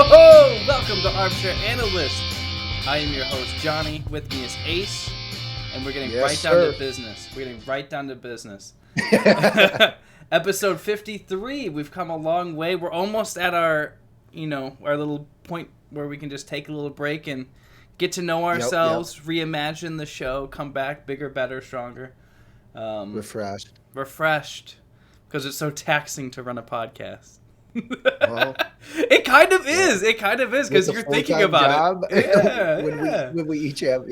Ho! Welcome to Armchair Analysts. I am your host, Johnny. With me is Ace, and we're getting down to business. We're getting right down to business. Episode 53. We've come a long way. We're almost at our little point where we can just take a little break and get to know ourselves, reimagine the show, come back bigger, better, stronger. Refreshed. Because it's so taxing to run a podcast. Well, it kind of is because you're thinking about it. When we each have,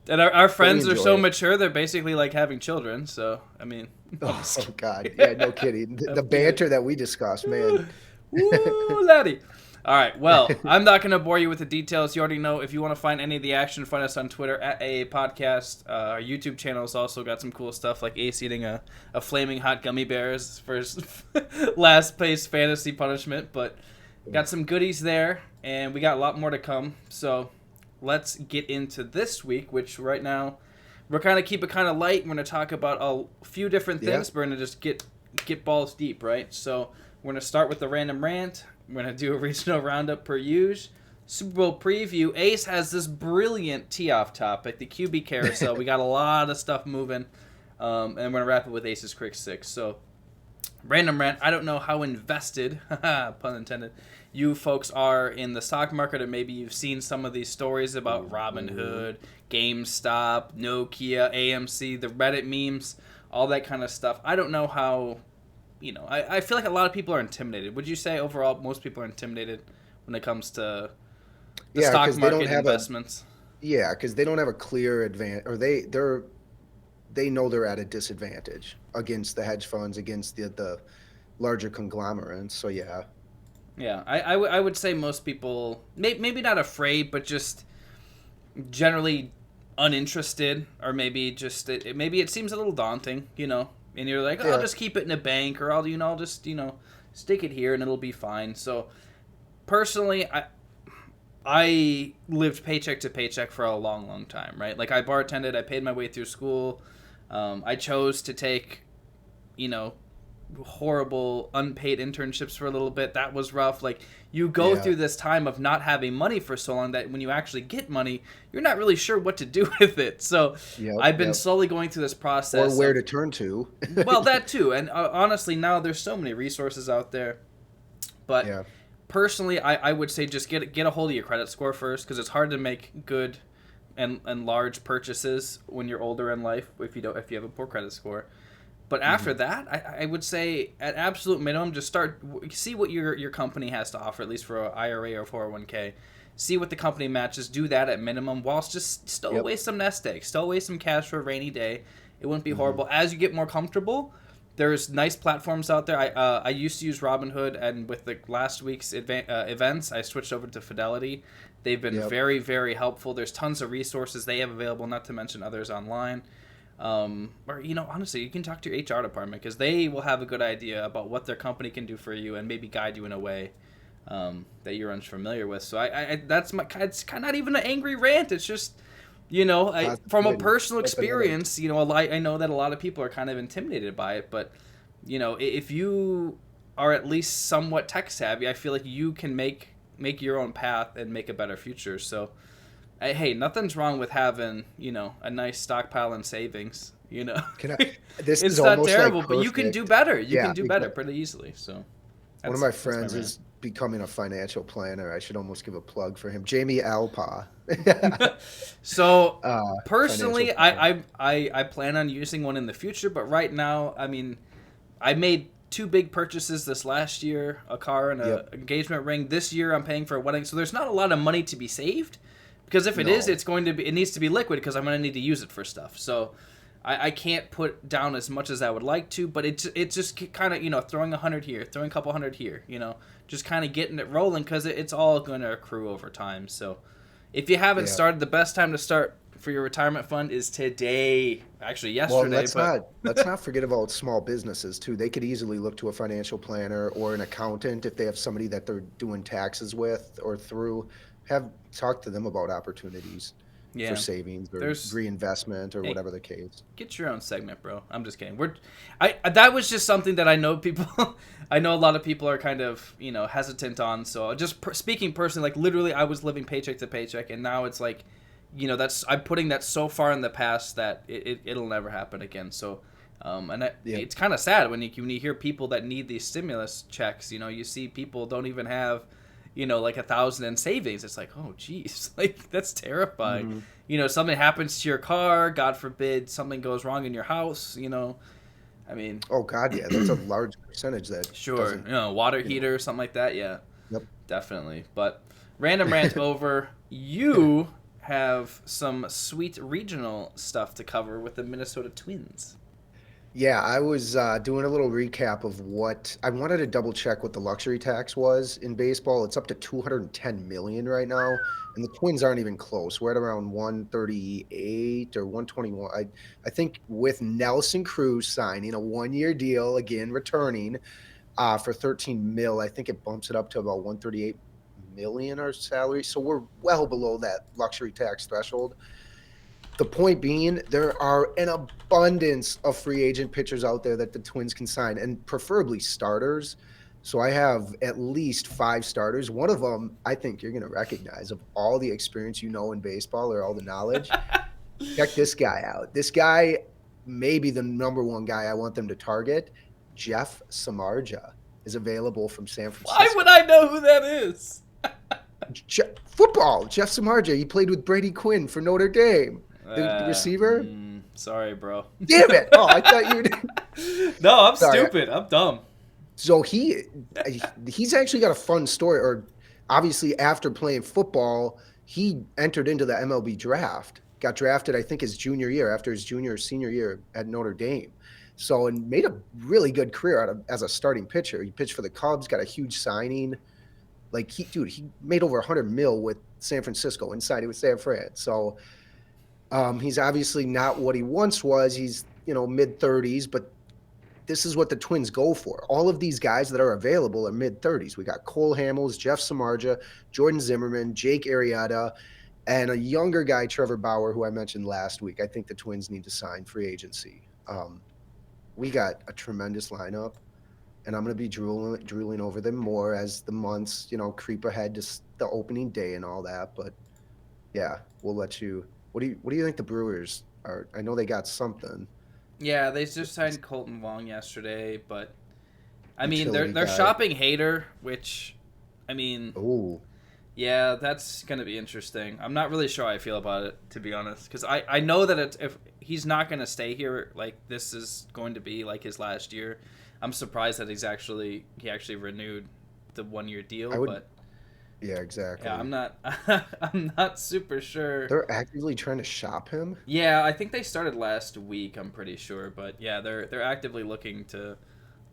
And our friends are so mature, they're basically like having children. So, I mean. Oh, God. Yeah, no kidding. The banter that we discussed, man. Woo, laddie. All right, well, I'm not going to bore you with the details. You already know. If you want to find any of the action, find us on Twitter at AA Podcast. Our YouTube channel has also got some cool stuff, like Ace eating a flaming hot gummy bears for his last place fantasy punishment. But got some goodies there, and we got a lot more to come. So let's get into this week, which right now we're kind of keep it kind of light. We're going to talk about a few different things. We're going to just get balls deep, right? So we're going to start with the Random Rant. We're going to do a regional roundup per usual. Super Bowl preview. Ace has this brilliant tee-off topic, the QB Carousel. We got a lot of stuff moving, and we're going to wrap it with Ace's Quick Six. So, Random Rant, I don't know how invested, pun intended, you folks are in the stock market, or maybe you've seen some of these stories about Robinhood, GameStop, Nokia, AMC, the Reddit memes, all that kind of stuff. I don't know how... I feel like a lot of people are intimidated. Would you say overall most people are intimidated when it comes to the stock market investments? Because they don't have a clear advantage, or they know they're at a disadvantage against the hedge funds, against the larger conglomerates. So yeah. Yeah, I would say most people maybe not afraid, but just generally uninterested, or maybe just maybe it seems a little daunting, And you're like, I'll just keep it in a bank, or I'll just stick it here and it'll be fine. So personally, I lived paycheck to paycheck for a long, long time, right? Like I bartended, I paid my way through school. I chose to take, horrible unpaid internships for a little bit. That was rough. Like you go through this time of not having money for so long that when you actually get money, you're not really sure what to do with it. So I've been slowly going through this process. Or where to turn to. Well, that too. And honestly, now there's so many resources out there. But personally, I would say just get a hold of your credit score first, because it's hard to make good and large purchases when you're older in life if you have a poor credit score. But after that, I would say at absolute minimum, just see what your company has to offer, at least for an IRA or 401k. See what the company matches. Do that at minimum, whilst just stow away some nest eggs, stow away some cash for a rainy day. It wouldn't be horrible. As you get more comfortable, there's nice platforms out there. I used to use Robinhood, and with the last week's events, I switched over to Fidelity. They've been very, very helpful. There's tons of resources they have available, not to mention others online. Or honestly, you can talk to your HR department, because they will have a good idea about what their company can do for you and maybe guide you in a way that you're unfamiliar with. So it's kind of not even an angry rant. It's just from a personal experience, I know that a lot of people are kind of intimidated by it, but if you are at least somewhat tech savvy, I feel like you can make your own path and make a better future. So hey, nothing's wrong with having, a nice stockpile in savings, This it's is not almost terrible, like but you can do better. You can do better pretty easily. So one of my friends is becoming a financial planner. I should almost give a plug for him. Jamie Alpa. So personally, I plan on using one in the future, but right now, I made 2 big purchases this last year, a car and an engagement ring. This year I'm paying for a wedding, so there's not a lot of money to be saved. Because if it is, it needs to be liquid, because I'm going to need to use it for stuff. So I can't put down as much as I would like to, but it's just kind of, throwing 100 here, throwing a couple hundred here, just kind of getting it rolling, because it's all going to accrue over time. So if you haven't started, the best time to start for your retirement fund is today. Actually, yesterday. Well, let's not forget about small businesses too. They could easily look to a financial planner or an accountant if they have somebody that they're doing taxes with or through. Talk to them about opportunities. for Yeah. savings or There's reinvestment or hey, whatever the case. get your own segment, bro. I'm just kidding. I that was just something that I know people. I know a lot of people are kind of hesitant on. So just speaking personally, like literally, I was living paycheck to paycheck, and now it's like, I'm putting that so far in the past that it'll never happen again. So, it's kind of sad when you hear people that need these stimulus checks. You see people don't even have, like 1,000 in savings. It's like, oh, geez, like that's terrifying. Mm-hmm. Something happens to your car, God forbid, something goes wrong in your house. I mean, Oh God, yeah, that's a large percentage that sure, doesn't. water heater, something like that. Yeah, Yep. definitely. But random rant over. You have some sweet regional stuff to cover with the Minnesota Twins. Yeah, I was doing a little recap of what I wanted to double check what the luxury tax was in baseball. It's up to 210 million right now, and the Twins aren't even close. We're at around 138 or 121. I think with Nelson Cruz signing a 1-year deal again, returning for 13 mil, I think it bumps it up to about 138 million our salary. So we're well below that luxury tax threshold. The point being, there are an abundance of free agent pitchers out there that the Twins can sign, and preferably starters. So I have at least 5 starters. One of them I think you're going to recognize of all the experience in baseball or all the knowledge. Check this guy out. This guy may be the number one guy I want them to target. Jeff Samardzija is available from San Francisco. Why would I know who that is? Football. Jeff Samardzija. He played with Brady Quinn for Notre Dame. The receiver? Sorry, bro. Damn it. Oh, I thought you No, I'm stupid. I'm dumb. So he's actually got a fun story. Or obviously after playing football, he entered into the MLB draft. Got drafted, I think, his junior year, after his junior or senior year at Notre Dame. So, and made a really good career as a starting pitcher. He pitched for the Cubs, got a huge signing. Like, he made over 100 mil with San Francisco, inside with San Fran. So, he's obviously not what he once was. He's, mid-30s, but this is what the Twins go for. All of these guys that are available are mid-30s. We got Cole Hamels, Jeff Samardzija, Jordan Zimmerman, Jake Arrieta, and a younger guy, Trevor Bauer, who I mentioned last week. I think the Twins need to sign free agency. We got a tremendous lineup, and I'm going to be drooling over them more as the months, creep ahead to the opening day and all that. But, yeah, we'll let you – What do you think the Brewers are? I know they got something. Yeah, they just signed Colton Wong yesterday, but I mean Utility they're guy. shopping Hader, which I mean, Ooh. yeah, that's gonna be interesting. I'm not really sure how I feel about it, to be honest, because I know that if he's not gonna stay here, like this is going to be like his last year. I'm surprised that he actually renewed the 1-year deal, but. Yeah, exactly. Yeah, I'm not super sure. They're actively trying to shop him? Yeah, I think they started last week, I'm pretty sure, but yeah, they're actively looking to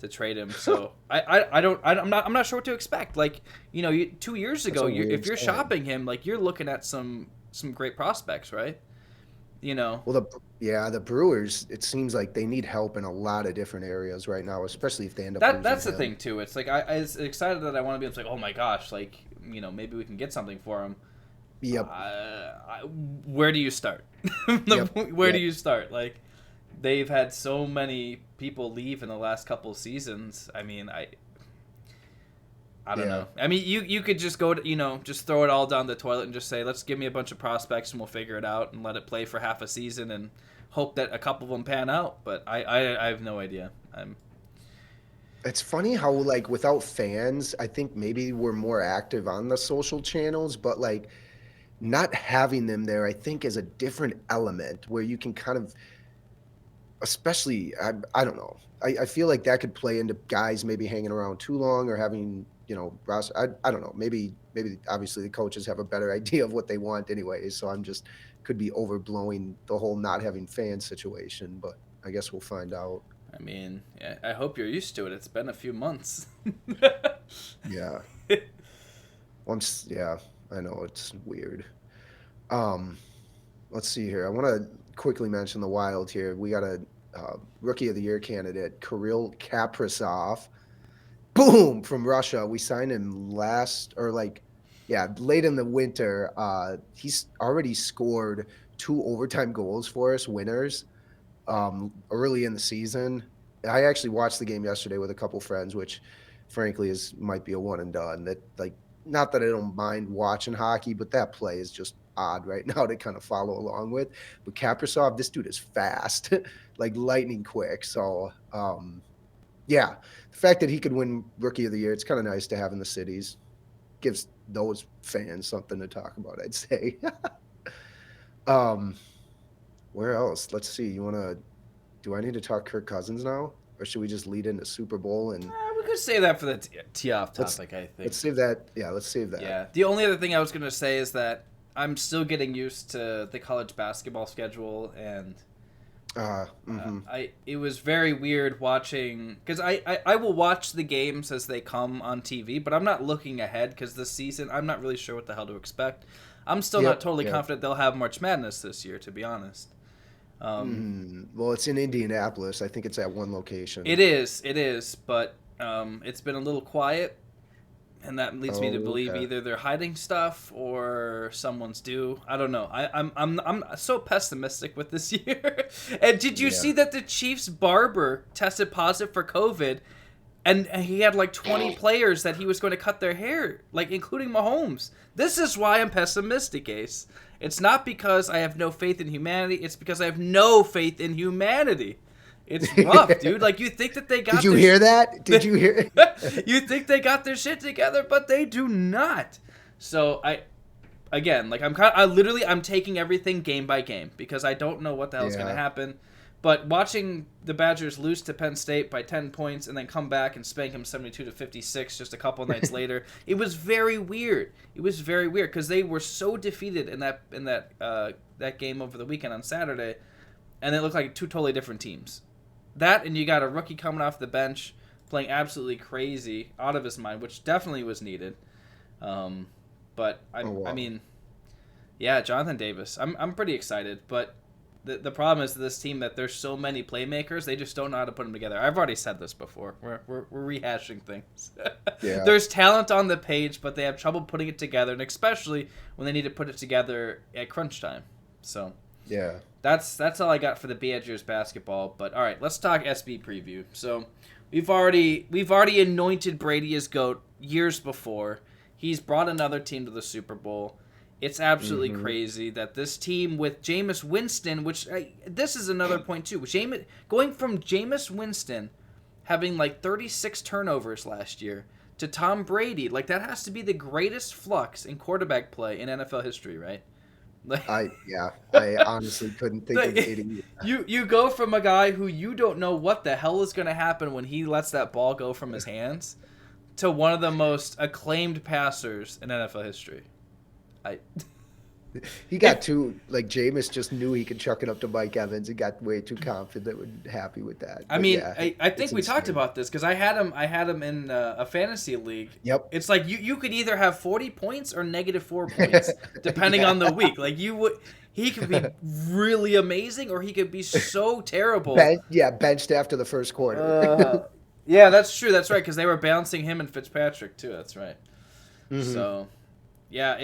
trade him. So I'm not sure what to expect. Like, 2 years ago, if you're shopping him, like you're looking at some great prospects, right? Well, the Brewers, it seems like they need help in a lot of different areas right now, especially if they end up That's the him. thing too. It's like I was excited that I want to be. It's like, oh my gosh, like maybe we can get something for him. Yep. Where do you start? Where do you start? Like, they've had so many people leave in the last couple of seasons. I mean, I don't know. I mean, you could just go to, just throw it all down the toilet and just say, let's give me a bunch of prospects and we'll figure it out and let it play for half a season and hope that a couple of them pan out. But I have no idea. It's funny how, like, without fans, I think maybe we're more active on the social channels, but, like, not having them there, I think, is a different element where you can kind of, especially, I don't know. I feel like that could play into guys maybe hanging around too long or having, I don't know. Maybe obviously the coaches have a better idea of what they want anyway, so I'm just could be overblowing the whole not having fans situation, but I guess we'll find out. I mean, yeah, I hope you're used to it. It's been a few months. Yeah. Yeah, I know it's weird. Let's see here. I want to quickly mention the Wild here. We got a Rookie of the Year candidate, Kirill Kaprisov. Boom! From Russia. We signed him Yeah, late in the winter, he's already scored 2 overtime goals for us, winners, early in the season. I actually watched the game yesterday with a couple friends, which frankly might be a one and done. That like not that I don't mind watching hockey, but that play is just odd right now to kind of follow along with. But Kaprisov, this dude is fast, like lightning quick. So yeah, the fact that he could win Rookie of the Year, it's kind of nice to have in the cities. Gives those fans something to talk about, I'd say. um, where else? Let's see. Do I need to talk Kirk Cousins now? Or should we just lead into Super Bowl and We could save that for the tee-off topic, I think. let's save that. Yeah, let's save that. Yeah. The only other thing I was going to say is that I'm still getting used to the college basketball schedule, and it was very weird watching, because I will watch the games as they come on TV, but I'm not looking ahead because this season I'm not really sure what the hell to expect. I'm still not totally confident they'll have March Madness this year, to be honest. Well, it's in Indianapolis. I think it's at one location. It is, but it's been a little quiet, and that leads me to believe either they're hiding stuff or someone's due. I don't know. I'm so pessimistic with this year. And did you see that the Chiefs barber tested positive for COVID, and he had like 20 players that he was going to cut their hair, like including Mahomes? This is why I'm pessimistic, Ace. It's not because I have no faith in humanity. It's because I have no faith in humanity. It's rough, dude. Like, you think that they got... Did you hear that? Did you hear it? You think they got their shit together, but they do not. So, I'm taking everything game by game because I don't know what the hell is going to happen. But watching the Badgers lose to Penn State by 10 points and then come back and spank them 72-56 just a couple nights later, it was very weird. It was very weird because they were so defeated in that game over the weekend on Saturday, and it looked like two totally different teams. That, and you got a rookie coming off the bench playing absolutely crazy, out of his mind, which definitely was needed. But I mean, yeah, Jonathan Davis. I'm pretty excited, but the problem is this team that there's so many playmakers, they just don't know how to put them together. I've already said this before. We're rehashing things. Yeah. There's talent on the page, but they have trouble putting it together, and especially when they need to put it together at crunch time. So yeah, that's all I got for the Badgers basketball. But all right, let's talk SB preview. So we've already anointed Brady as GOAT years before. He's brought another team to the Super Bowl. It's absolutely crazy that this team with Jameis Winston, this is another point too. Going from Jameis Winston having like 36 turnovers last year to Tom Brady, like that has to be the greatest flux in quarterback play in NFL history, right? I honestly couldn't think of anything. You go from a guy who you don't know what the hell is going to happen when he lets that ball go from his hands to one of the most acclaimed passers in NFL history. He got too, like, Jameis just knew he could chuck it up to Mike Evans and got way too confident and happy with that. I mean, yeah, I think we talked about this because I had him in a fantasy league. Yep. It's like you could either have 40 points or -4 points depending on the week. Like he could be really amazing or he could be so terrible. Benched after the first quarter. Yeah, that's true. That's right, because they were bouncing him and Fitzpatrick too. That's right. So, yeah,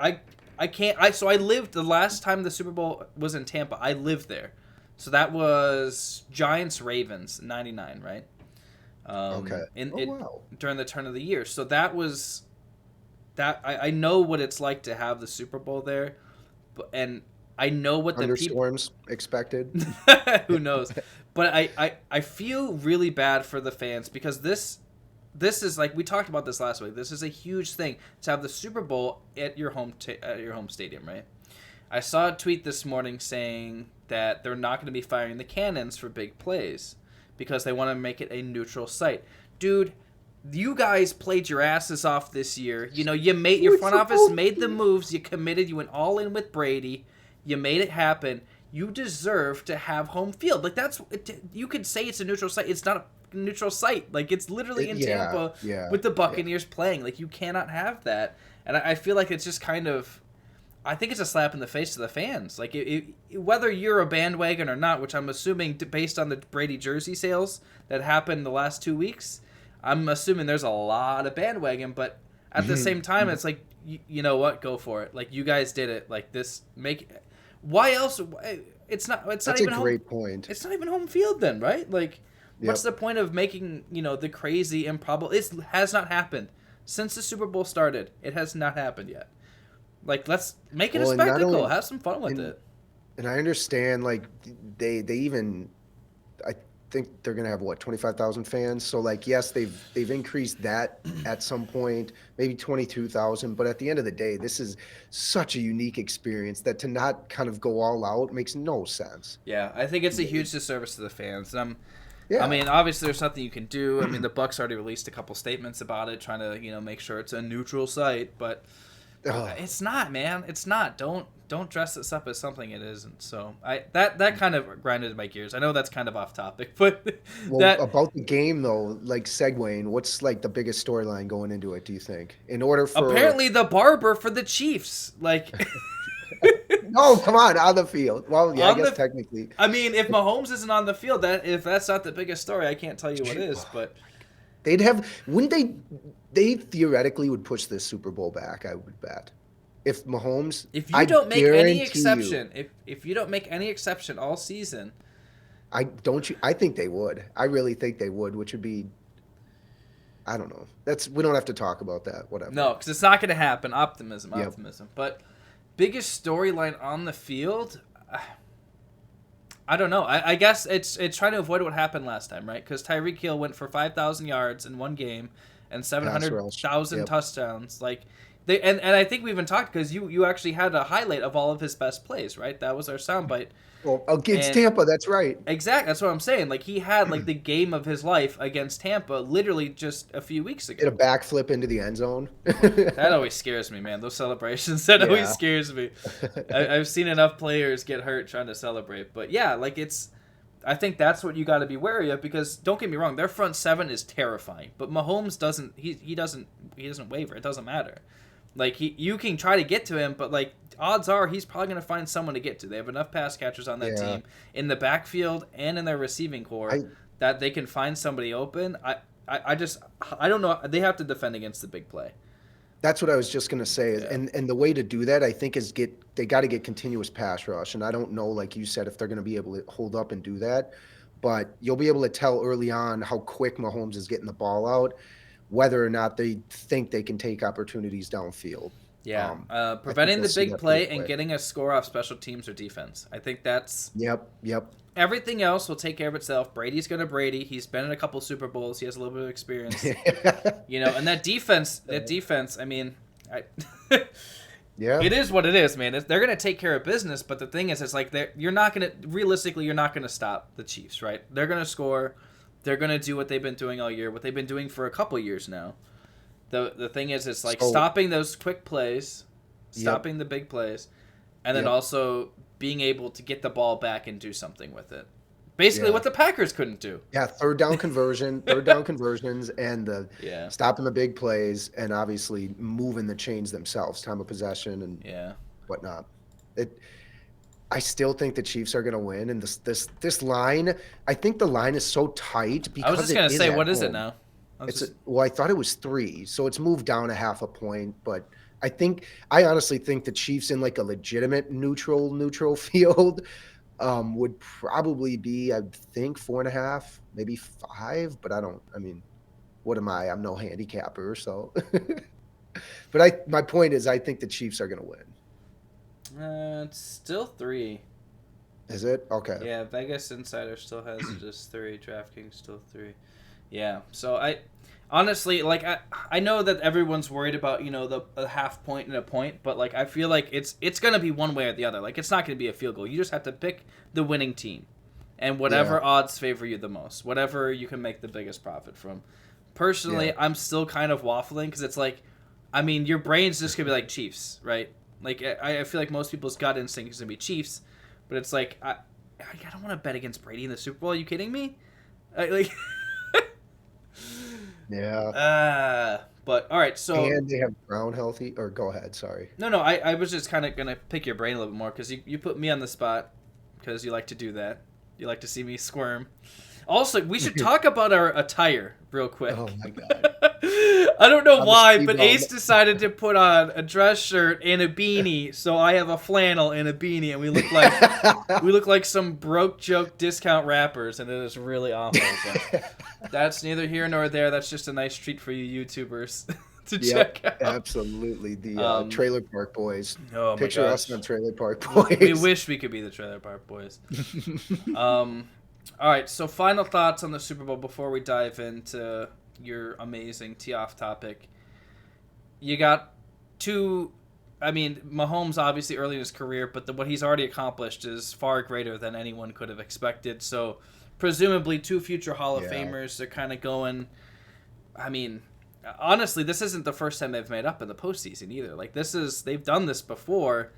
I can't. So I lived the last time the Super Bowl was in Tampa. I lived there, so that was Giants Ravens '99, right? Okay. Wow. During the turn of the year, so that was that. I know what it's like to have the Super Bowl there, and I know what the thunderstorms expected. Who knows? But I feel really bad for the fans because this is like we talked about this last week. This is a huge thing to have the Super Bowl at your home stadium, right? I saw a tweet this morning saying that they're not going to be firing the cannons for big plays because they want to make it a neutral site. Dude, you guys played your asses off this year. You know, your front office made the moves. You committed. You went all in with Brady. You made it happen. You deserve to have home field. Like you could say it's a neutral site. It's not a neutral site. Like it's literally in Tampa with the Buccaneers playing. Like you cannot have that. And I feel like it's just kind of, I think it's a slap in the face to the fans. Like whether you're a bandwagon or not, which I'm assuming based on the Brady jersey sales that happened the last 2 weeks, I'm assuming there's a lot of bandwagon. But at the same time, it's like, you know what? Go for it. Like, you guys did it. Like, this why else? It's not That's even a great point. It's not even home field then, right? Like, Yep. what's the point of making, the crazy improbable? It has not happened since the Super Bowl started. It has not happened yet. Like, let's make it a spectacle. Have some fun with it. And I understand, like, they even, I think they're gonna have 25,000 fans. So, like, yes, they've increased that at some point, maybe 22,000. But at the end of the day, this is such a unique experience that to not kind of go all out makes no sense. Yeah, I think it's a huge disservice to the fans. Yeah. I mean, obviously, there's nothing you can do. I mean, the Bucs already released a couple statements about it, trying to make sure it's a neutral site, but it's not, man. It's not. Don't dress this up as something it isn't. So that kind of grinded my gears. I know that's kind of off topic, but about the game though, like segueing, what's like the biggest storyline going into it? Do you think? In order for apparently the barber for the Chiefs, like. No, come on the field. Well, yeah, I guess technically. I mean, if Mahomes isn't on the field, if that's not the biggest story, I can't tell you what is. But wouldn't they theoretically would push this Super Bowl back, I would bet. If Mahomes, if you don't make any exception, if you don't make any exception all season, I think they would. I really think they would, which would be, I don't know. We don't have to talk about that. Whatever. No, because it's not going to happen. Optimism. Yep. But biggest storyline on the field, I don't know. I guess it's trying to avoid what happened last time, right? Because Tyreek Hill went for 5,000 yards in one game and 700,000 touchdowns. Like and I think we even talked because you actually had a highlight of all of his best plays, right? That was our soundbite. Well, against Tampa, that's right. Exactly, that's what I'm saying. Like he had like the game of his life against Tampa, literally just a few weeks ago. Did a backflip into the end zone. That always scares me, man. Those celebrations, always scares me. I've seen enough players get hurt trying to celebrate, but yeah, like I think that's what you got to be wary of because don't get me wrong, their front seven is terrifying, but Mahomes doesn't. He doesn't waver. It doesn't matter. Like you can try to get to him, but like odds are he's probably going to find someone to get to. They have enough pass catchers on that team in the backfield and in their receiving core that they can find somebody open. I don't know. They have to defend against the big play. That's what I was just going to say. Yeah. And the way to do that, I think, is they got to get continuous pass rush. And I don't know, like you said, if they're going to be able to hold up and do that. But you'll be able to tell early on how quick Mahomes is getting the ball out, whether or not they think they can take opportunities downfield. Yeah, preventing the big play and getting a score off special teams or defense. I think that's... Yep. Everything else will take care of itself. Brady's going to Brady. He's been in a couple Super Bowls. He has a little bit of experience. And that defense, I mean... Yeah, it is what it is, man. They're going to take care of business, but the thing is, it's like you're not going to stop the Chiefs, right? They're going to score. They're going to do what they've been doing all year, what they've been doing for a couple years now. The thing is, it's like stopping those quick plays, stopping the big plays, and then also being able to get the ball back and do something with it. Basically what the Packers couldn't do. Yeah, third down conversions, and stopping the big plays, and obviously moving the chains themselves, time of possession and whatnot. I still think the Chiefs are going to win, and this line, I think the line is so tight because I was just going to say, what is it now? I thought it was 3, so it's moved down a half a point, but I honestly think the Chiefs in like a legitimate neutral field would probably be, I think, 4.5, maybe 5, but what am I? I'm no handicapper, so. But my point is, I think the Chiefs are going to win. It's still 3. Is it? Okay. Yeah, Vegas Insider still has just 3. DraftKings still 3. Yeah, so I honestly, like, I know that everyone's worried about, the half point and a point, but, like, I feel like it's going to be one way or the other. Like, it's not going to be a field goal. You just have to pick the winning team and whatever odds favor you the most, whatever you can make the biggest profit from. Personally, I'm still kind of waffling because it's like, your brain's just going to be like Chiefs, right? Like, I feel like most people's gut instinct is going to be Chiefs, but it's like, I don't want to bet against Brady in the Super Bowl. Are you kidding me? Yeah. But all right, so and they have Brown healthy. Or go ahead, sorry. No. I was just kind of gonna pick your brain a little bit more because you put me on the spot because you like to do that. You like to see me squirm. Also, we should talk about our attire real quick. Oh my god. I don't know why, but Ace decided to put on a dress shirt and a beanie, so I have a flannel and a beanie, and we look like some broke joke discount rappers, and it is really awful. So that's neither here nor there. That's just a nice treat for you YouTubers to check out. Absolutely, the Trailer Park Boys. Oh my Picture gosh. us on Trailer Park Boys. We wish we could be the Trailer Park Boys. All right, so final thoughts on the Super Bowl before we dive into your amazing tee-off topic. You got Mahomes obviously early in his career, but what he's already accomplished is far greater than anyone could have expected. So presumably 2 future Hall of Famers. They're kind of going, honestly, this isn't the first time they've made up in the postseason either. Like, they've done this before.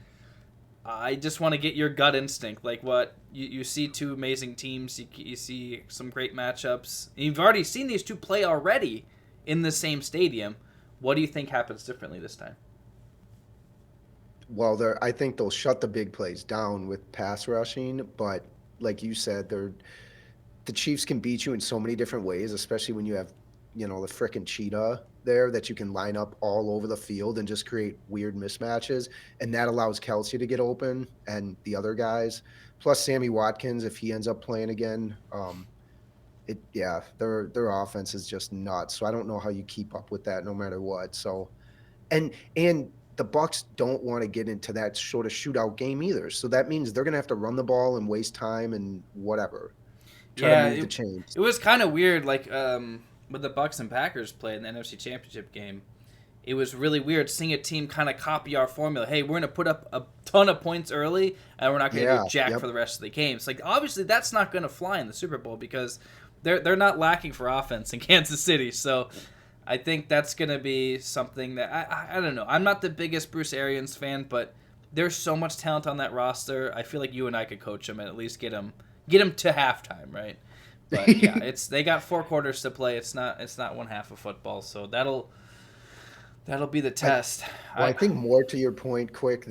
I just want to get your gut instinct. Like, what you see 2 amazing teams, you see some great matchups. You've already seen these 2 play already in the same stadium. What do you think happens differently this time? Well, I think they'll shut the big plays down with pass rushing, but like you said, the Chiefs can beat you in so many different ways, especially when you have, the frickin' cheetah there that you can line up all over the field and just create weird mismatches, and that allows Kelsey to get open and the other guys, plus Sammy Watkins if he ends up playing again. Their offense is just nuts. So I don't know how you keep up with that no matter what. So, and the Bucs don't want to get into that sort of shootout game either. So that means they're gonna have to run the ball and waste time and whatever. Try to move the chains. It was kind of weird, like when the Bucs and Packers played in the NFC Championship game. It was really weird seeing a team kind of copy our formula. Hey, we're going to put up a ton of points early, and we're not going to do jack for the rest of the game. It's like, obviously, that's not going to fly in the Super Bowl because they're not lacking for offense in Kansas City. So I think that's going to be something that, I don't know. I'm not the biggest Bruce Arians fan, but there's so much talent on that roster. I feel like you and I could coach them and at least get them to halftime, right? But yeah, they got 4 quarters to play. It's not one half of football, so that'll be the test. I think more to your point, quick.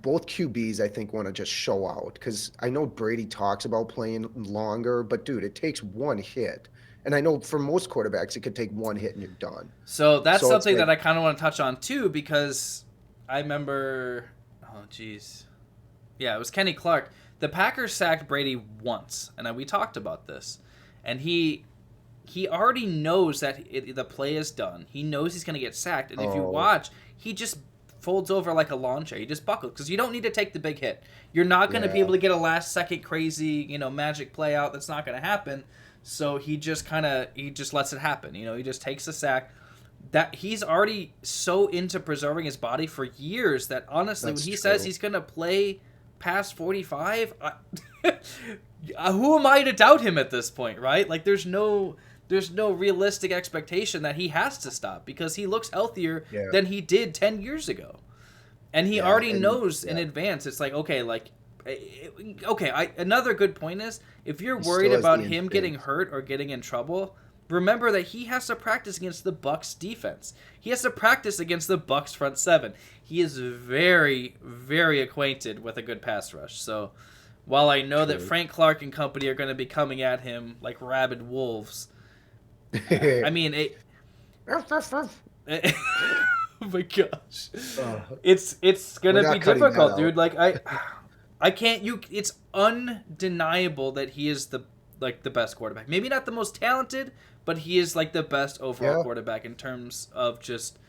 Both QBs I think want to just show out because I know Brady talks about playing longer, but dude, it takes 1 hit, and I know for most quarterbacks it could take 1 hit and you're done. So that's something that I kind of want to touch on too because I remember, it was Kenny Clark. The Packers sacked Brady once, and we talked about this. And he already knows that the play is done. He knows he's going to get sacked. And if you watch, he just folds over like a lawn chair. He just buckles because you don't need to take the big hit. You're not going to be able to get a last-second crazy, magic play out. That's not going to happen. So he just lets it happen. He just takes the sack. That he's already so into preserving his body for years that honestly, when he says he's going to play past 45, who am I to doubt him at this point, right? Like, there's no realistic expectation that he has to stop because he looks healthier than he did 10 years ago. And he already knows in advance. It's like, another good point is, if you're worried about him getting hurt or getting in trouble, remember that he has to practice against the Bucs defense. He has to practice against the Bucs front 7. He is very, very acquainted with a good pass rush. So while I know that Frank Clark and company are going to be coming at him like rabid wolves, oh my gosh, it's going to be difficult, dude. Like I can't. It's undeniable that he is the best quarterback. Maybe not the most talented, but he is like the best overall quarterback in terms of just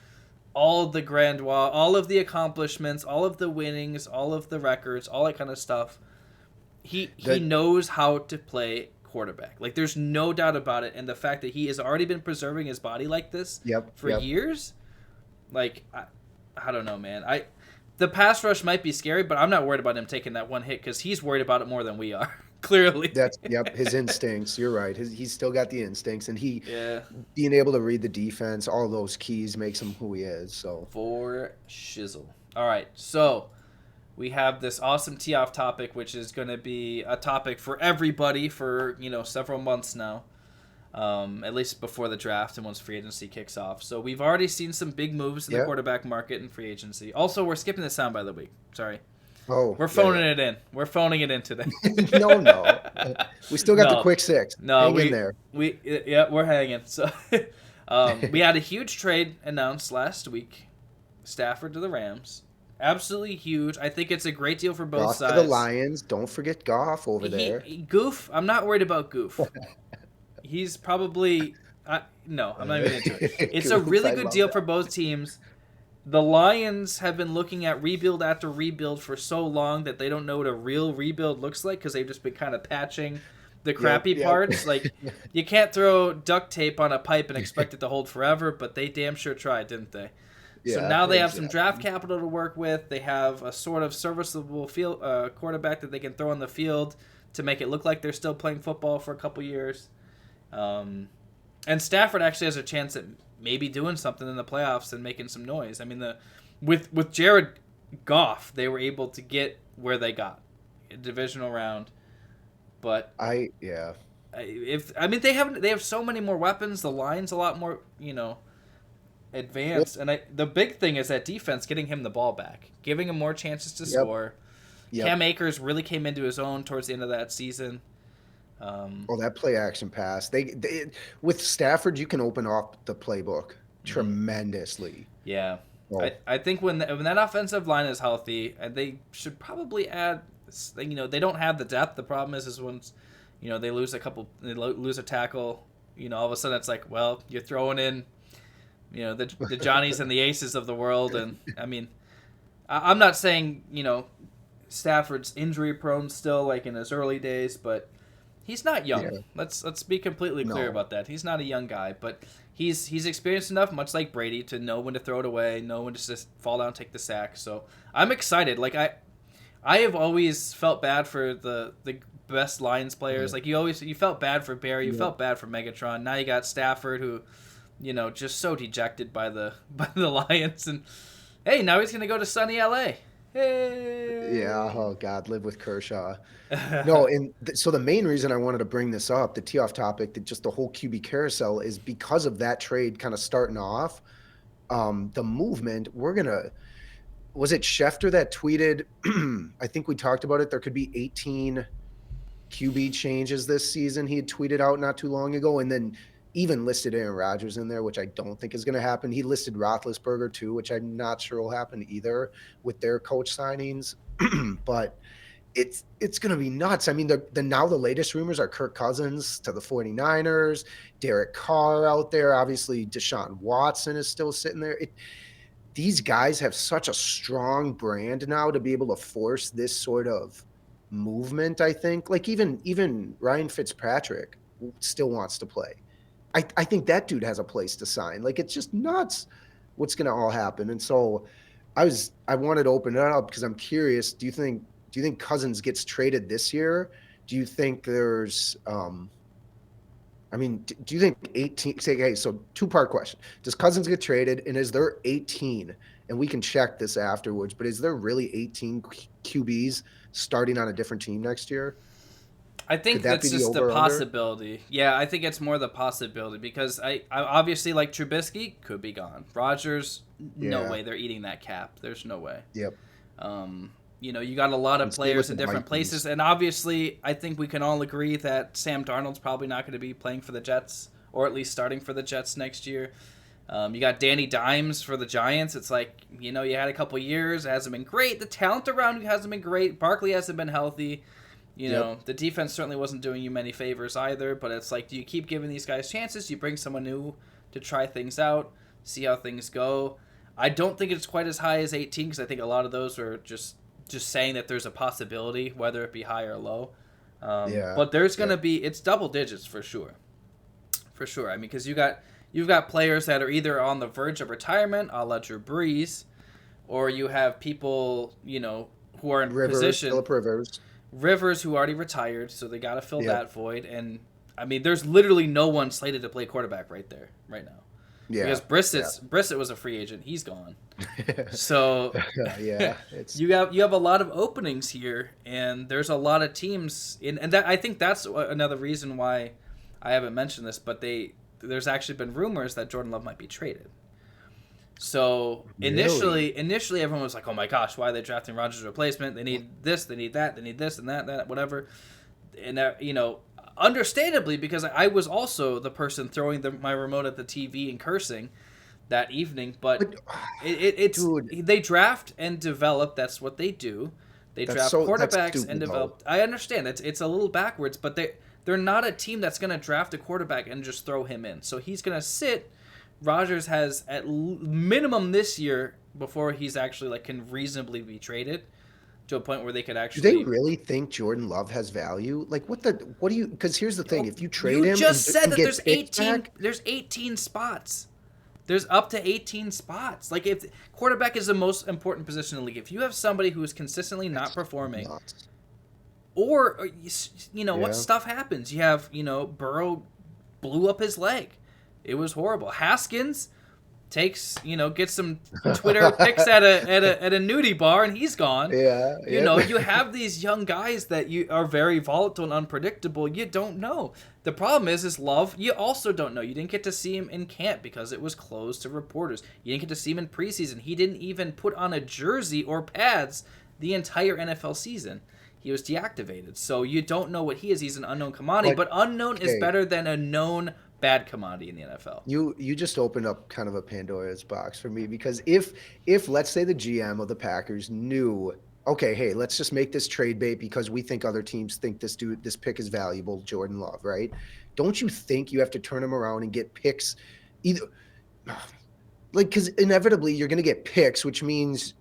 all the grandeur, all of the accomplishments, all of the winnings, all of the records, all that kind of stuff. He knows how to play quarterback. Like, there's no doubt about it. And the fact that he has already been preserving his body like this for years, like, I don't know, man. The pass rush might be scary, but I'm not worried about him taking that 1 hit because he's worried about it more than we are. Clearly. His instincts. You're right. He's still got the instincts, and being able to read the defense, all those keys makes him who he is. So for shizzle. All right, so we have this awesome tee-off topic, which is going to be a topic for everybody for several months now, at least before the draft and once free agency kicks off. So we've already seen some big moves in the quarterback market and free agency. Also, we're skipping the sound by the week. Sorry. Oh, we're phoning it in. We're phoning it in today. No. We still got the quick 6. No, Hang in there. We're hanging. So, We had a huge trade announced last week. Stafford to the Rams. Absolutely huge. I think it's a great deal for both Goff sides. to the Lions. Don't forget Goff over there. Goof, I'm not worried about Goof. He's probably... no, I'm not even into it. It's a really good deal for both teams. The Lions have been looking at rebuild after rebuild for so long that they don't know what a real rebuild looks like because they've just been kind of patching the crappy parts. Like, you can't throw duct tape on a pipe and expect it to hold forever, but they damn sure tried, didn't they? So now they have some draft capital to work with. They have a sort of serviceable field quarterback that they can throw on the field to make it look like they're still playing football for a couple years. And Stafford actually has a chance at maybe doing something in the playoffs and making some noise. I mean, with Jared Goff, they were able to get where they got, a divisional round. But they have so many more weapons. The line's a lot more, advanced, and the big thing is that defense, getting him the ball back, giving him more chances to score. Cam Akers really came into his own towards the end of that season. That play action pass. They with Stafford, you can open up the playbook tremendously. Yeah, I think when that offensive line is healthy, they should probably add. They don't have the depth. The problem is once they lose a tackle. All of a sudden it's like, well, you're throwing in. The Johnnies and the Aces of the world. And, I mean, I'm not saying, Stafford's injury prone still, like in his early days, but he's not young. Yeah. Let's be completely clear about that. He's not a young guy, but he's experienced enough, much like Brady, to know when to throw it away, know when to just fall down and take the sack. So I'm excited. Like, I have always felt bad for the best Lions players. Like, you felt bad for Barry, you felt bad for Megatron. Now you got Stafford, who... just so dejected by the Lions, and hey, now he's gonna go to sunny LA. Hey. Yeah. Oh God, live with Kershaw. No, and so the main reason I wanted to bring this up, the tee off topic, that just the whole QB carousel, is because of that trade kind of starting off. The movement. Was it Schefter that tweeted? I think we talked about it. There could be 18 QB changes this season. He had tweeted out not too long ago, and then even listed Aaron Rodgers in there, which I don't think is going to happen. He listed Roethlisberger too, which I'm not sure will happen either with their coach signings. But it's going to be nuts. I mean, now the latest rumors are Kirk Cousins to the 49ers, Derek Carr out there. Obviously, Deshaun Watson is still sitting there. These guys have such a strong brand now to be able to force this sort of movement, I think. Like even Ryan Fitzpatrick still wants to play. I think that dude has a place to sign. Like, it's just nuts what's going to all happen. And so I wanted to open it up because I'm curious. Do you think Cousins gets traded this year? Do you think there's do you think 18 okay, so two-part question. Does Cousins get traded, and is there 18? And we can check this afterwards, but is there really 18 QBs starting on a different team next year? I think that's just the possibility. Yeah, I think it's more the possibility because I obviously, like, Trubisky could be gone. Rodgers, no way they're eating that cap. There's no way. Yep. You got a lot of players in different places, and obviously I think we can all agree that Sam Darnold's probably not going to be playing for the Jets, or at least starting for the Jets next year. You got Danny Dimes for the Giants. It's like, you had a couple years. It hasn't been great. The talent around you hasn't been great. Barkley hasn't been healthy. The defense certainly wasn't doing you many favors either, but it's like, do you keep giving these guys chances? Do you bring someone new to try things out, see how things go? I don't think it's quite as high as 18 because I think a lot of those are just saying that there's a possibility, whether it be high or low. But there's going to be, it's double digits for sure. For sure. I mean, because you've got players that are either on the verge of retirement, a la Drew Brees, or you have people, who are in position. Phillip Rivers, who already retired, so they got to fill that void. And, I mean, there's literally no one slated to play quarterback right now. Yeah. Because Brissett was a free agent. He's gone. So you have a lot of openings here, and there's a lot of teams. And that, I think that's another reason why I haven't mentioned this, but there's actually been rumors that Jordan Love might be traded. So initially everyone was like, oh my gosh, why are they drafting Rodgers' replacement? They need this, they need that, they need this and that, whatever. And understandably, because I was also the person throwing my remote at the TV and cursing that evening. But it's dude, they draft and develop. That's what they do. They draft that's quarterbacks and stupid develop. though. I understand it's a little backwards, but they're not a team that's going to draft a quarterback and just throw him in. So he's going to sit. Rodgers has at minimum this year before he's actually like can reasonably be traded to a point where they could Do they actually. really think Jordan Love has value? Like, what do you? Because here's the thing: if you trade You him just said and that get there's picks 18. back, There's 18 spots. There's up to 18 spots. Like if quarterback is the most important position in the league, if you have somebody who is consistently not performing, nuts. or what Yeah. stuff happens. You have Burrow blew up his leg. It was horrible. Haskins gets some Twitter pics at a nudie bar and he's gone. Yeah, You have these young guys that you are very volatile and unpredictable. You don't know. The problem is Love. You also don't know. You didn't get to see him in camp because it was closed to reporters. You didn't get to see him in preseason. He didn't even put on a jersey or pads the entire NFL season. He was deactivated. So you don't know what he is. He's an unknown commodity, but unknown is better than a known bad commodity in the NFL. You just opened up kind of a Pandora's box for me, because if let's say the GM of the Packers knew, okay, hey, let's just make this trade bait because we think other teams think this pick is valuable, Jordan Love, right? Don't you think you have to turn him around and get picks either, like, because inevitably you're going to get picks, which means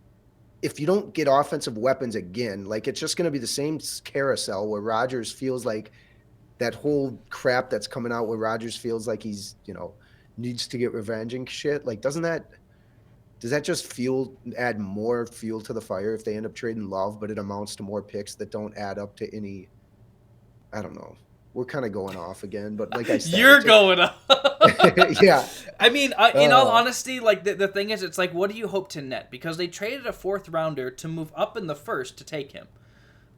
if you don't get offensive weapons again, like, it's just going to be the same carousel where Rodgers feels like that whole crap that's coming out where Rodgers feels like he's, needs to get revenge and shit. Like, does that just add more fuel to the fire if they end up trading Love, but it amounts to more picks that don't add up to any, I don't know. We're kind of going off again, but like I said, you're going off. Yeah. I mean, in all honesty, like the thing is, it's like, what do you hope to net? Because they traded a 4th rounder to move up in the 1st to take him.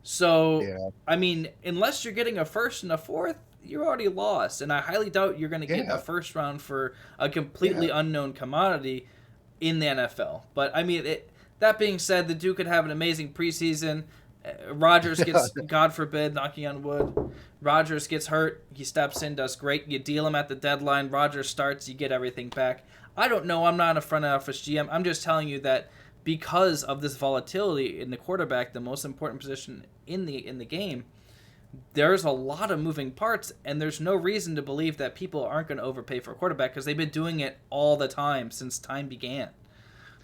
So, Yeah. I mean, unless you're getting a 1st and a 4th, you're already lost. And I highly doubt you're going to get a 1st round for a completely unknown commodity in the NFL. But, I mean, that being said, the Duke could have an amazing preseason. Rodgers gets, God forbid, knocking on wood, Rodgers gets hurt. He steps in, does great. You deal him at the deadline. Rodgers starts. You get everything back. I don't know. I'm not a front office GM. I'm just telling you that because of this volatility in the quarterback, the most important position in the game, there's a lot of moving parts, and there's no reason to believe that people aren't going to overpay for a quarterback because they've been doing it all the time since time began.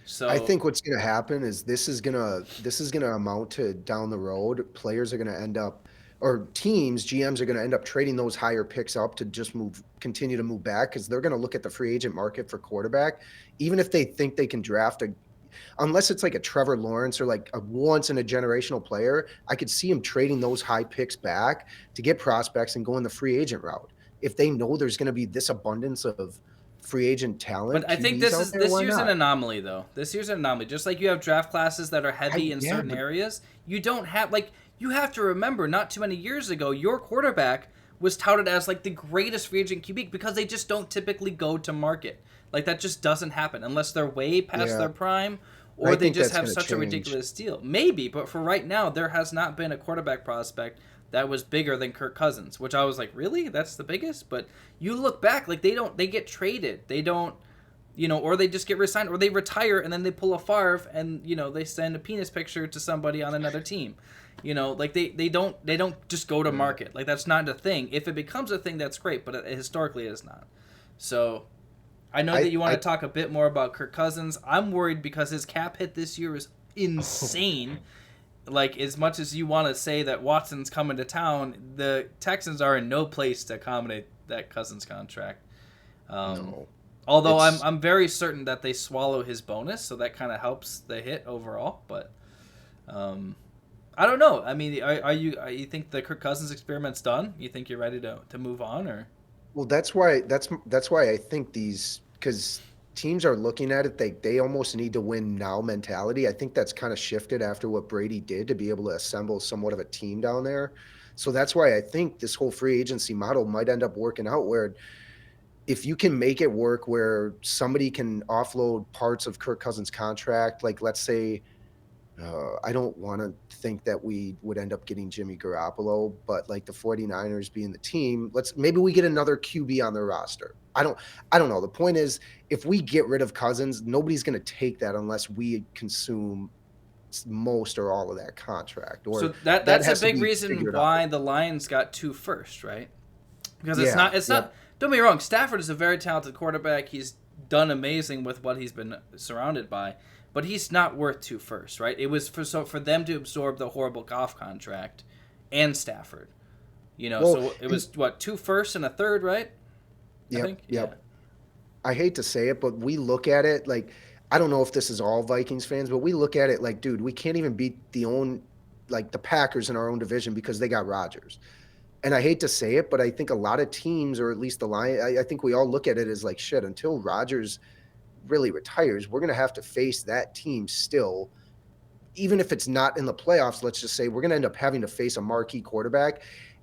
So I think what's going to happen is this is going to amount to, down the road, players are going to end up, or teams, GMs are going to end up trading those higher picks up to just continue to move back, because they're going to look at the free agent market for quarterback, even if they think they can draft unless it's like a Trevor Lawrence or like a once in a generational player, I could see him trading those high picks back to get prospects and going the free agent route. If they know there's going to be this abundance of free agent talent. But I think this year's an anomaly, though. This year's an anomaly. Just like you have draft classes that are heavy in certain areas, you don't have, like, you have to remember, not too many years ago, your quarterback was touted as like the greatest free agent QB because they just don't typically go to market. Like, that just doesn't happen unless they're way past their prime, or they just have such a ridiculous deal. Maybe, but for right now, there has not been a quarterback prospect that was bigger than Kirk Cousins, which I was like, really? That's the biggest? But you look back, like, they get traded. They don't, or they just get re-signed, or they retire and then they pull a Favre and, they send a penis picture to somebody on another team. Like, they don't just go to market. Like, that's not a thing. If it becomes a thing, that's great, but historically it is not. So I know that you want to talk a bit more about Kirk Cousins. I'm worried because his cap hit this year is insane. Like, as much as you want to say that Watson's coming to town, the Texans are in no place to accommodate that Cousins contract. No. Although I'm very certain that they swallow his bonus, so that kind of helps the hit overall. But I don't know. I mean, are you think the Kirk Cousins experiment's done? You think you're ready to move on, or? Well, that's why I think because teams are looking at it, they almost need to win now mentality. I think that's kind of shifted after what Brady did to be able to assemble somewhat of a team down there. So that's why I think this whole free agency model might end up working out, where if you can make it work where somebody can offload parts of Kirk Cousins' contract, like let's say I don't want to think that we would end up getting Jimmy Garoppolo, but like the 49ers being the team, maybe we get another QB on their roster. I don't know. The point is, if we get rid of Cousins, nobody's going to take that unless we consume most or all of that contract. Or so that's a big reason why the Lions got 2 first, right? Because it's not. Don't be wrong. Stafford is a very talented quarterback. He's done amazing with what he's been surrounded by. But he's not worth 2 first, right? It was for them to absorb the horrible Goff contract and Stafford. So it was, 2 firsts and a third, right? Yep, I think? Yep. Yeah. I hate to say it, but we look at it like, I don't know if this is all Vikings fans, but we look at it like, dude, we can't even beat the Packers in our own division because they got Rodgers. And I hate to say it, but I think a lot of teams, or at least the Lions, I think we all look at it as like, shit, until Rodgers really retires, we're going to have to face that team still, even if it's not in the playoffs. Let's just say we're going to end up having to face a marquee quarterback,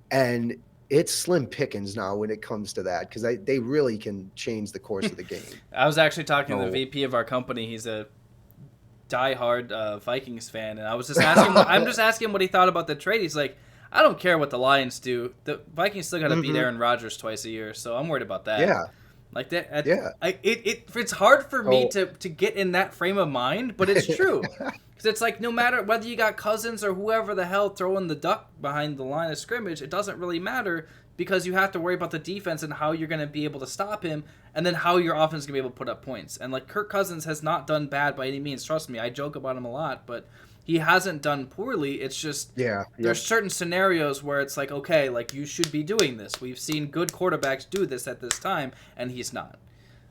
and it's slim pickings now when it comes to that, because they really can change the course of the game. I was actually talking to the VP of our company. He's a diehard Vikings fan, and I was just asking I'm just asking him what he thought about the trade. He's like, I don't care what the Lions do. The Vikings still got to beat Aaron Rodgers twice a year, so I'm worried about that. Yeah. Like that, it's hard for me to get in that frame of mind, but it's true. Because it's like, no matter whether you got Cousins or whoever the hell throwing the duck behind the line of scrimmage, it doesn't really matter, because you have to worry about the defense and how you're going to be able to stop him, and then how your offense is going to be able to put up points. And like, Kirk Cousins has not done bad by any means. Trust me, I joke about him a lot, but he hasn't done poorly. It's just there's certain scenarios where it's like, okay, like, you should be doing this. We've seen good quarterbacks do this at this time, and he's not.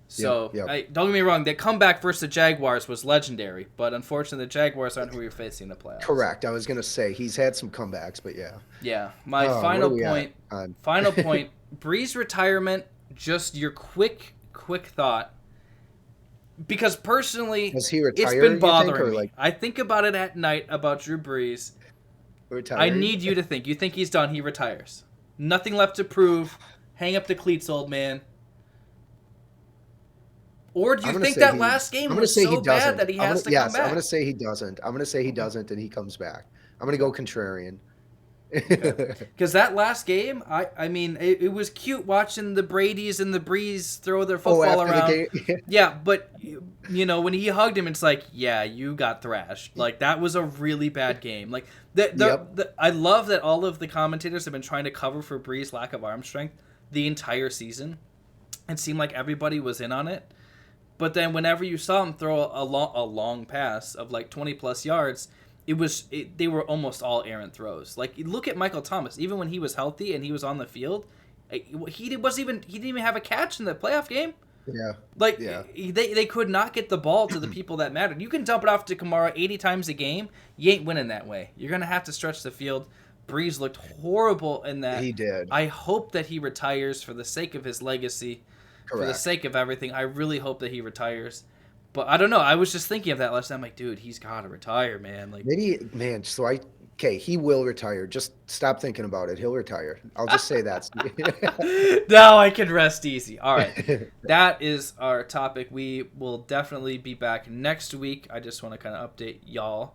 So, don't get me wrong, that comeback versus the Jaguars was legendary, but unfortunately the Jaguars aren't who you're facing in the playoffs. Correct. I was going to say, he's had some comebacks, but yeah. Yeah. My final point, Brees retirement, just your quick thought. Because personally, has he retired, it's been bothering me. I think about it at night about Drew Brees. Retired? I need you to think. You think he's done, he retires. Nothing left to prove. Hang up the cleats, old man. Or do you think that last game was so bad that he has to come back? Yes, I'm going to say he doesn't. I'm going to say he doesn't, and he comes back. I'm going to go contrarian. Because that last game, I mean, it was cute watching the Bradys and the Brees throw their football around. Yeah, but when he hugged him, it's like, yeah, you got thrashed. Like, that was a really bad game. Like, I love that all of the commentators have been trying to cover for Brees' lack of arm strength the entire season. It seemed like everybody was in on it. But then whenever you saw him throw a long pass of like 20 plus yards, they were almost all errant throws. Like, look at Michael Thomas. Even when he was healthy and he was on the field, he didn't even have a catch in the playoff game. Yeah. They could not get the ball to the people that mattered. You can dump it off to Kamara 80 times a game. You ain't winning that way. You're going to have to stretch the field. Brees looked horrible in that. He did. I hope that he retires for the sake of his legacy. Correct. For the sake of everything. I really hope that he retires. But I don't know. I was just thinking of that last time. I'm like, dude, he's got to retire, man. Like, he will retire. Just stop thinking about it. He'll retire. I'll just say that. Now I can rest easy. All right. That is our topic. We will definitely be back next week. I just want to kind of update y'all.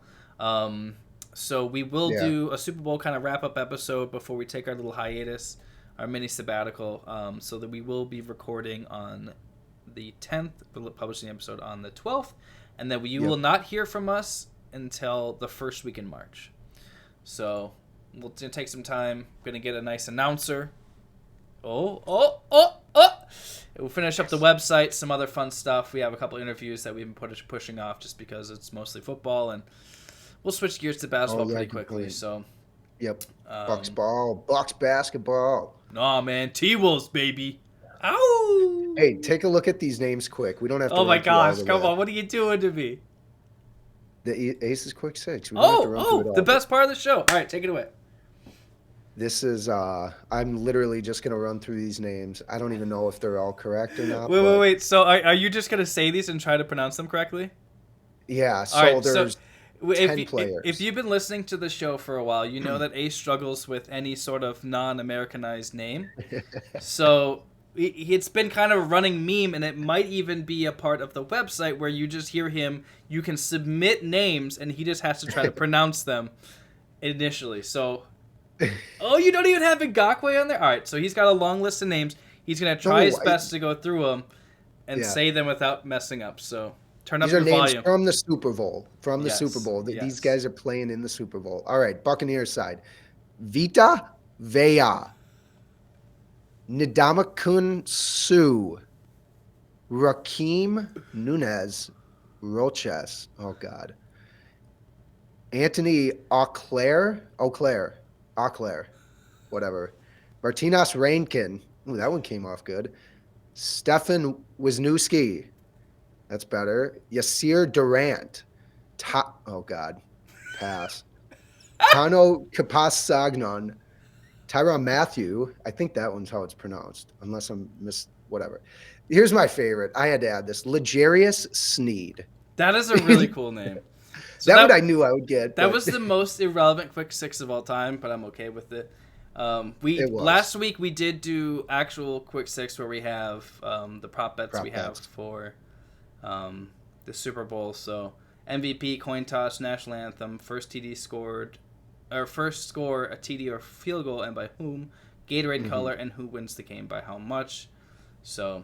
So we will do a Super Bowl kind of wrap-up episode before we take our little hiatus, our mini sabbatical, so that we will be recording on the 10th, publishing the episode on the 12th, and then you will not hear from us until the first week in March. So we'll take some time. Going to get a nice announcer. We'll finish up the website, some other fun stuff. We have a couple interviews that we've been pushing off just because it's mostly football, and we'll switch gears to basketball pretty quickly. So, Bucks ball, Bucks basketball. Nah, man, T-Wolves, baby. Ow! Hey, take a look at these names quick. We don't have to. Oh my gosh, come on! What are you doing to me? The Aces Quick Six. The best part of the show. All right, take it away. This is. I'm literally just gonna run through these names. I don't even know if they're all correct or not. Wait. So are you just gonna say these and try to pronounce them correctly? Yeah. So there's 10 players. If you've been listening to the show for a while, you know that Ace struggles with any sort of non-Americanized name. So it's been kind of a running meme, and it might even be a part of the website where you just hear him. You can submit names, and he just has to try to pronounce them initially. So, oh, you don't even have Ngakoue on there? All right, so he's got a long list of names. He's going to try his best to go through them and say them without messing up. So, turn up your volume. These are names from the Super Bowl. From the Super Bowl. These guys are playing in the Super Bowl. All right, Buccaneers side. Vita Vea. Ndamukong Suh. Raheem Nunez Roches. Oh, God. Anthony Auclair. Whatever. Martinas Rankin. Ooh, that one came off good. Stefan Wisniewski. That's better. Yasir Durant. Oh, God. Pass. Tano Kapasagnon. Tyrann Mathieu. I think that one's how it's pronounced, unless I'm whatever. Here's my favorite. I had to add this. Legarius Sneed. That is a really cool name. So that one I knew I would get. That was the most irrelevant quick six of all time, but I'm okay with it. Last week we did do actual quick six where we have the prop bets have for the Super Bowl. So MVP, coin toss, national anthem, first TD scored, or first score a TD or field goal, and by whom, Gatorade color, and who wins the game by how much. So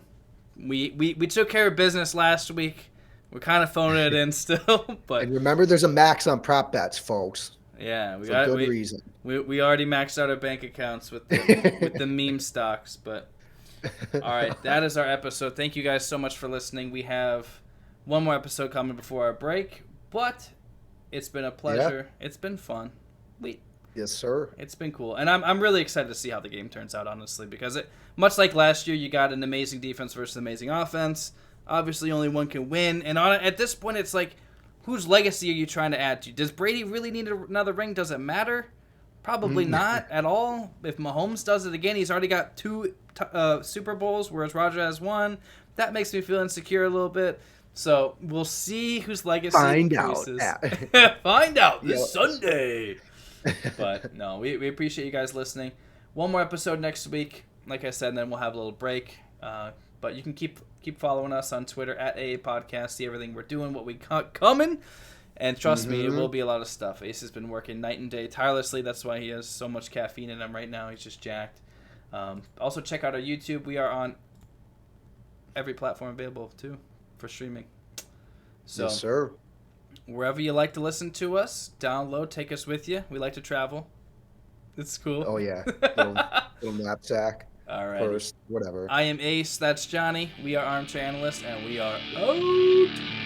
we took care of business last week. We're kind of phoning it in still, but and remember, there's a max on prop bets, folks. Yeah, for good reason. We already maxed out our bank accounts with the meme stocks, but all right, that is our episode. Thank you guys so much for listening. We have one more episode coming before our break, but it's been a pleasure. Yeah. It's been fun. Yes, sir. It's been cool, and I'm really excited to see how the game turns out, honestly, because much like last year, you got an amazing defense versus amazing offense. Obviously, only one can win, and at this point, it's like, whose legacy are you trying to add to? Does Brady really need another ring? Does it matter? Probably not at all. If Mahomes does it again, he's already got 2 Super Bowls, whereas Roger has 1. That makes me feel insecure a little bit. So we'll see whose legacy increases. Find out this Sunday. But no, we appreciate you guys listening. One more episode next week, like I said, and then we'll have a little break. But you can keep following us on Twitter at AA Podcast. See everything we're doing, what we got coming. And trust me, it will be a lot of stuff. Ace has been working night and day tirelessly. That's why he has so much caffeine in him right now. He's just jacked. Also, check out our YouTube. We are on every platform available, too, for streaming. So, yes, sir. Wherever you like to listen to us, download, take us with you. We like to travel. It's cool. Oh, yeah. Little knapsack. All right. First, whatever. I am Ace. That's Johnny. We are Armchair Analysts, and we are out.